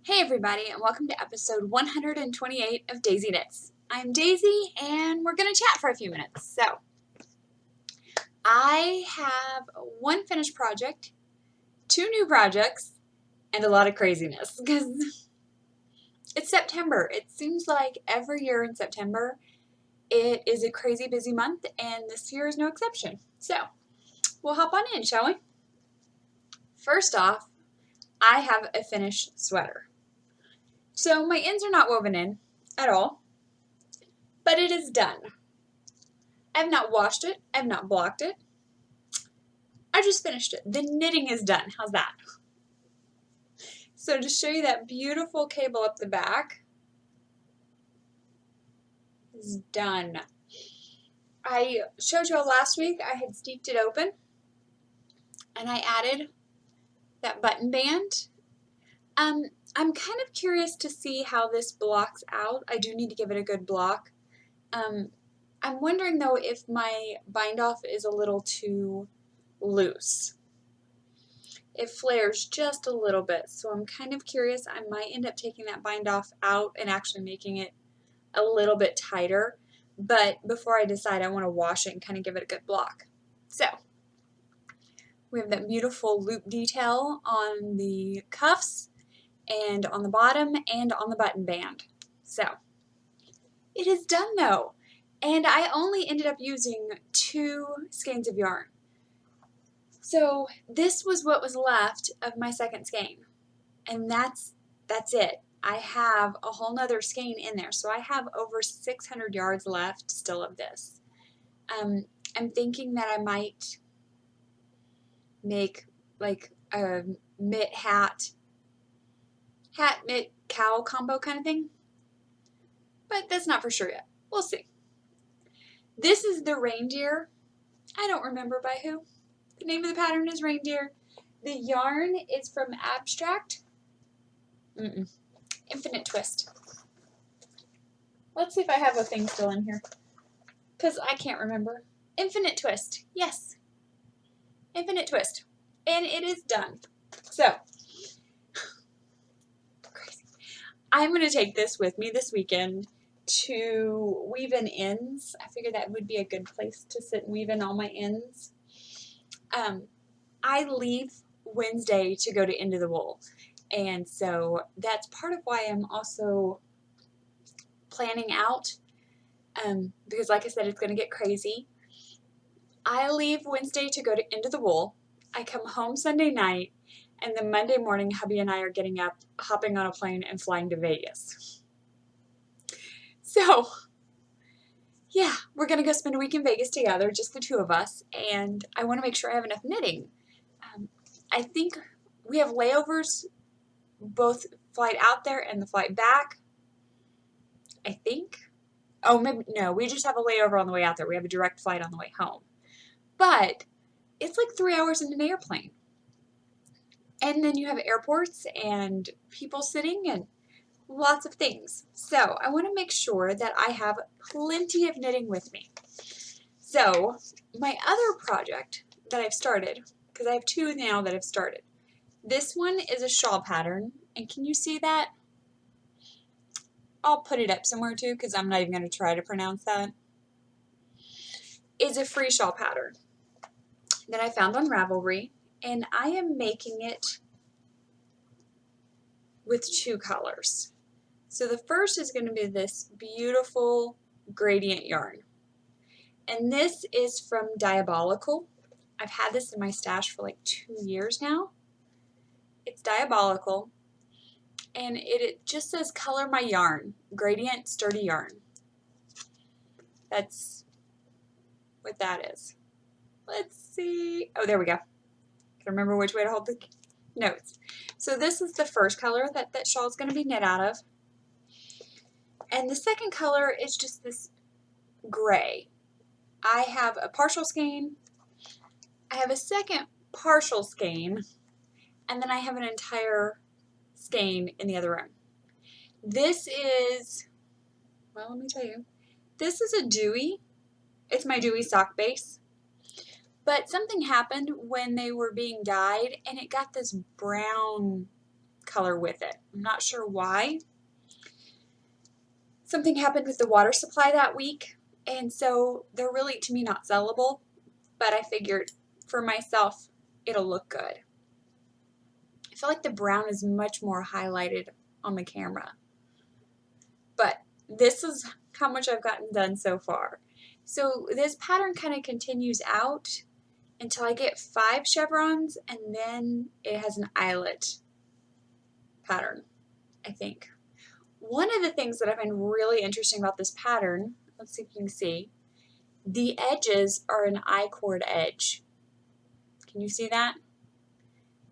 Hey everybody, and welcome to episode 128 of Daisy Knits. I'm Daisy, and we're going to chat for a few minutes. So, I have one finished project, two new projects, and a lot of craziness because it's September. It seems like every year in September it is a crazy busy month, and this year is no exception. So, we'll hop on in, shall we? First off, I have a finished sweater. So my ends are not woven in at all, but it is done. I have not washed it. I have not blocked it. I just finished it. The knitting is done. How's that? So to show you that beautiful cable up the back is done. I showed you all last week I had steeped it open and I added that button band. I'm kind of curious to see how this blocks out. I do need to give it a good block. I'm wondering though if my bind off is a little too loose. It flares just a little bit, so I'm kind of curious. I might end up taking that bind off out and actually making it a little bit tighter, but before I decide, I want to wash it and kind of give it a good block. So we have that beautiful loop detail on the cuffs and on the bottom and on the button band. So it is done though, and I only ended up using 2 skeins of yarn. So this was what was left of my second skein, and that's it. I have a whole nother skein in there, so I have over 600 yards left still of this. I'm thinking that I might make like a mitt hat mitt cowl combo kind of thing, but that's not for sure yet. We'll see. This is the reindeer. I don't remember by who. The name of the pattern is Reindeer. The yarn is from Abstract. Infinite Twist. Let's see if I have a thing still in here, because I can't remember. Infinite Twist. Yes. Infinite Twist. And it is done. So, crazy. I'm going to take this with me this weekend to weave in ends. I figured that would be a good place to sit and weave in all my ends. I leave Wednesday to go to Into the Wool, and so that's part of why I'm also planning out, because like I said, it's going to get crazy. I leave Wednesday to go to Into the Wool. I come home Sunday night, and then Monday morning, hubby and I are getting up, hopping on a plane, and flying to Vegas. So, yeah, we're going to go spend a week in Vegas together, just the two of us, and I want to make sure I have enough knitting. I think we have layovers, both flight out there and the flight back, I think. Oh, maybe, no, we just have a layover on the way out there. We have a direct flight on the way home. But it's like 3 hours in an airplane. And then you have airports and people sitting and lots of things. So I want to make sure that I have plenty of knitting with me. So my other project that I've started, because I have 2 now that I've started. This one is a shawl pattern, and can you see that? I'll put it up somewhere too, because I'm not even going to try to pronounce that. It's a free shawl pattern that I found on Ravelry, and I am making it with 2 colors. So the first is going to be this beautiful gradient yarn, and this is from Diabolical. I've had this in my stash for like 2 years now. It's Diabolical, and it just says color my yarn, gradient sturdy yarn. That's what that is. Let's see. Oh, there we go. I can remember which way to hold the notes. So this is the first color that shawl is going to be knit out of. And the second color is just this gray. I have a partial skein. I have a second partial skein. And then I have an entire skein in the other room. This is, well, let me tell you, this is a Dewy. It's my Dewy sock base. But something happened when they were being dyed, and it got this brown color with it. I'm not sure why. Something happened with the water supply that week, and so they're really, to me, not sellable, but I figured for myself, it'll look good. I feel like the brown is much more highlighted on the camera, but this is how much I've gotten done so far. So this pattern kind of continues out until I get 5 chevrons, and then it has an eyelet pattern, I think. One of the things that I find really interesting about this pattern, let's see if you can see, the edges are an I-cord edge. Can you see that?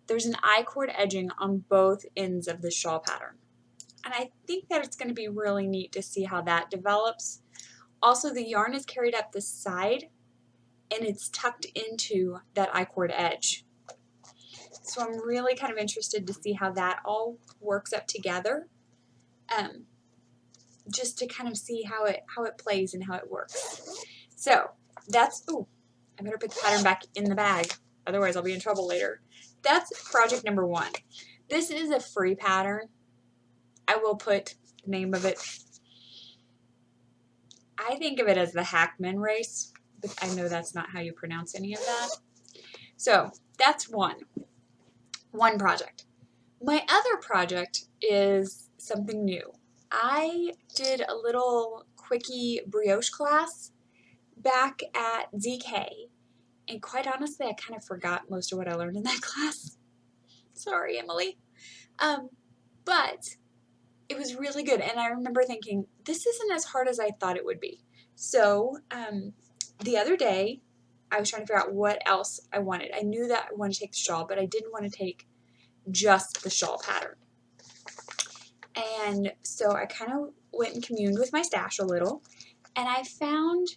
There's an I-cord edging on both ends of the shawl pattern. And I think that it's going to be really neat to see how that develops. Also, the yarn is carried up the side and it's tucked into that I-cord edge. So I'm really kind of interested to see how that all works up together. Just to kind of see how it plays and how it works. So that's, ooh, I better put the pattern back in the bag, otherwise I'll be in trouble later. That's project number 1. This is a free pattern. I will put the name of it. I think of it as the Hackman race, but I know that's not how you pronounce any of that. So that's one project. My other project is something new. I did a little quickie brioche class back at ZK, and quite honestly, I kind of forgot most of what I learned in that class. Sorry, Emily. But it was really good, and I remember thinking, this isn't as hard as I thought it would be. So the other day, I was trying to figure out what else I wanted. I knew that I wanted to take the shawl, but I didn't want to take just the shawl pattern. And so I kind of went and communed with my stash a little, and I found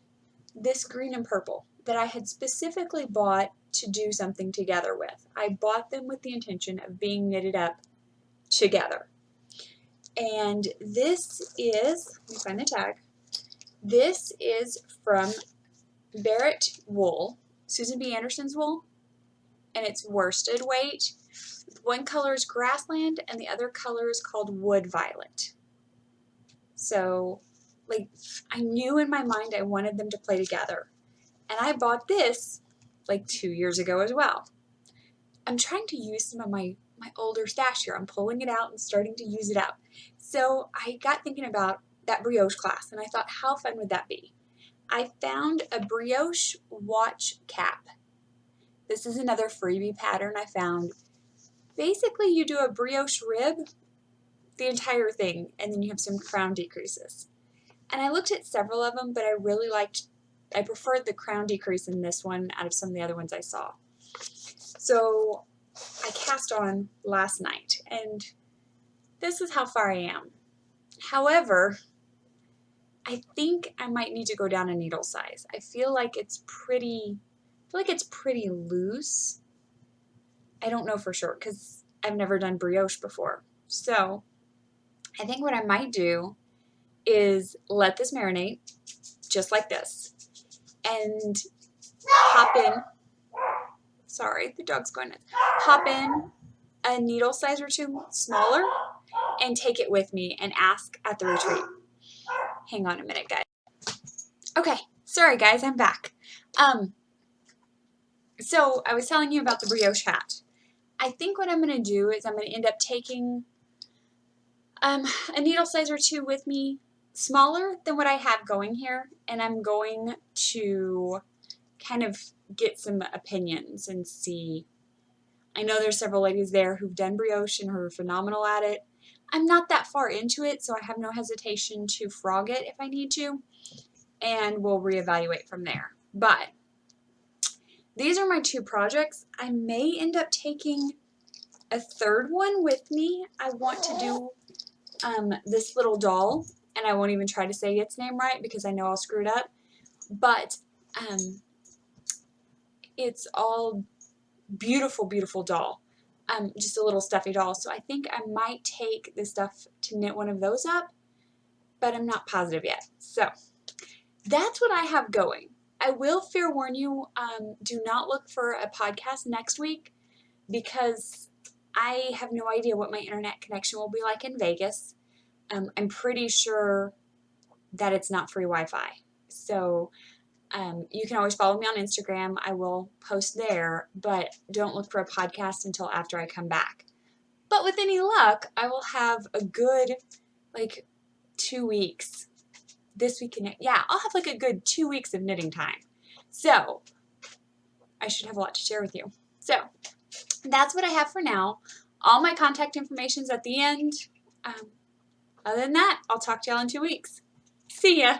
this green and purple that I had specifically bought to do something together with. I bought them with the intention of being knitted up together. And this is, let me find the tag, this is from Barrett Wool, Susan B. Anderson's wool, and it's worsted weight. One color is Grassland and the other color is called Wood Violet. So, like, I knew in my mind I wanted them to play together. And I bought this like 2 years ago as well. I'm trying to use some of my older stash here. I'm pulling it out and starting to use it up. So I got thinking about that brioche class, and I thought, how fun would that be? I found a brioche watch cap. This is another freebie pattern I found. Basically, you do a brioche rib, the entire thing, and then you have some crown decreases. And I looked at several of them, but I preferred the crown decrease in this one out of some of the other ones I saw. So I cast on last night, and this is how far I am. However, I think I might need to go down a needle size. I feel like it's pretty loose. I don't know for sure because I've never done brioche before. So I think what I might do is let this marinate just like this and hop in. Sorry, the dog's going nuts. Hop in a needle size or 2 smaller and take it with me and ask at the retreat. Hang on a minute, guys. Okay, sorry guys, I'm back. So I was telling you about the brioche hat. I think what I'm going to do is I'm going to end up taking a needle size or 2 with me, smaller than what I have going here, and I'm going to kind of get some opinions and see. I know there's several ladies there who've done brioche and who are phenomenal at it. I'm not that far into it, so I have no hesitation to frog it if I need to, and we'll reevaluate from there. But these are my 2 projects. I may end up taking a third one with me. I want to do this little doll, and I won't even try to say its name right because I know I'll screw it up, but it's all beautiful, beautiful doll. Just a little stuffy doll. So I think I might take the stuff to knit one of those up, but I'm not positive yet. So that's what I have going. I will fair warn you, do not look for a podcast next week because I have no idea what my internet connection will be like in Vegas. I'm pretty sure that it's not free Wi-Fi. So you can always follow me on Instagram. I will post there, but don't look for a podcast until after I come back. But with any luck, I will have a good, like, 2 weeks. This week, yeah, I'll have like a good 2 weeks of knitting time. So I should have a lot to share with you. So that's what I have for now. All my contact information is at the end. Other than that, I'll talk to y'all in 2 weeks. See ya.